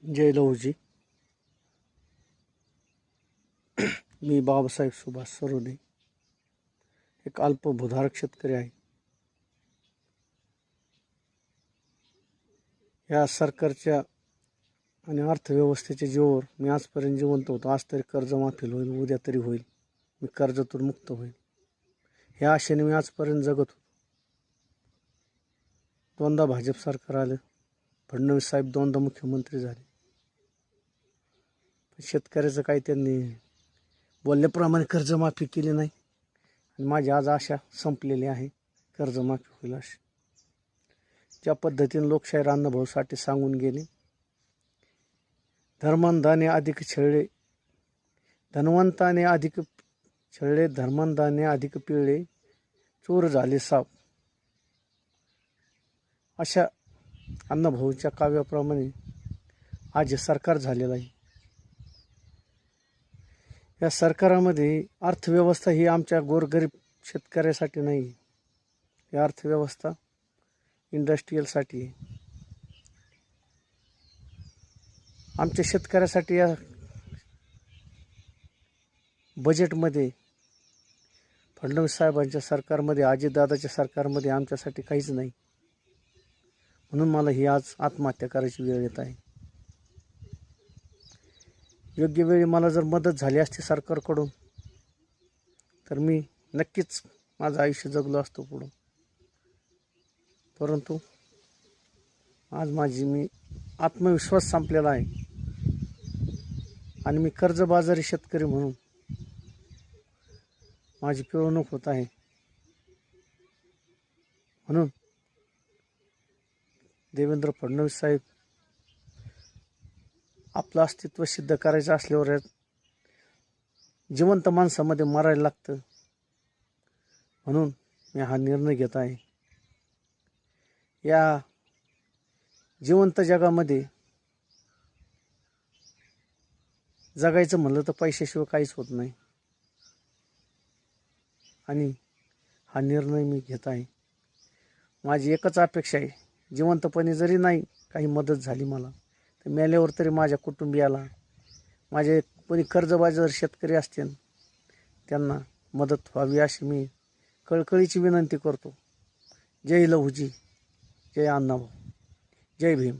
जय लहूजी. मी बाबासाहेब सुभाष सरोदे एक अल्पभूधारक शेतकरी आहे. या सरकारच्या आणि अर्थव्यवस्थेच्या जीवावर मी आजपर्यंत जिवंत होतो. आज तरी कर्जमाफी होईल, उद्या तरी होईल, मी कर्जातून मुक्त होईल, ह्या आशेने मी आजपर्यंत जगत होतो. दोनदा भाजप सरकार आलं, फडणवीस साहेब दोनदा मुख्यमंत्री झाले. शेतकऱ्याचं काही त्यांनी बोलल्याप्रमाणे कर्जमाफी केली नाही आणि माझी आज आशा संपलेली आहे, कर्जमाफी होईल अशी. ज्या पद्धतीने लोकशाहीर अण्णाभाऊ साठे सांगून गेले, धर्मांधाने अधिक छळले, धनवंताने अधिक छळले, धर्मांधाने अधिक पिळले, चोर झाले साप. अशा अण्णाभाऊच्या काव्याप्रमाणे आज हे सरकार झालेलं आहे. या सरकारामध्ये अर्थव्यवस्था ही आमच्या गोरगरीब शेतकऱ्यासाठी नाही, या अर्थव्यवस्था इंडस्ट्रीयलसाठी आहे. आमच्या शेतकऱ्यासाठी या बजेटमध्ये, फडणवीस साहेबांच्या सरकारमध्ये, अजितदादाच्या सरकारमध्ये आमच्यासाठी काहीच नाही. म्हणून मला ही आज आत्महत्या करायची वेळ येत आहे. योग्य वेळी मला जर मदत झाली असती सरकारकडून तर मी नक्कीच माझं आयुष्य जगलो असतो पुढं. परंतु आज मी आत्मविश्वास संपलेला आहे आणि मी कर्जबाजारी शेतकरी म्हणून माझी पिळवणूक होत आहे. म्हणून देवेंद्र फडणवीस साहेब, आपलं अस्तित्व सिद्ध करायचं असल्यावर जिवंत माणसामध्ये मरायला लागतं. म्हणून मी हा निर्णय घेत आहे. या जिवंत जगामध्ये जगायचं म्हणलं तर पैशाशिवाय काहीच होत नाही आणि हा निर्णय मी घेत आहे. माझी एकच अपेक्षा आहे, जिवंतपणे जरी नाही काही मदत झाली मला, तर मेल्यावर तरी माझ्या कुटुंबियाला, माझे कोणी कर्जबाजार शेतकरी असतील त्यांना मदत व्हावी अशी मी कळकळीची विनंती करतो. जय लहूजी, जय अण्णाभाऊ, जय भीम.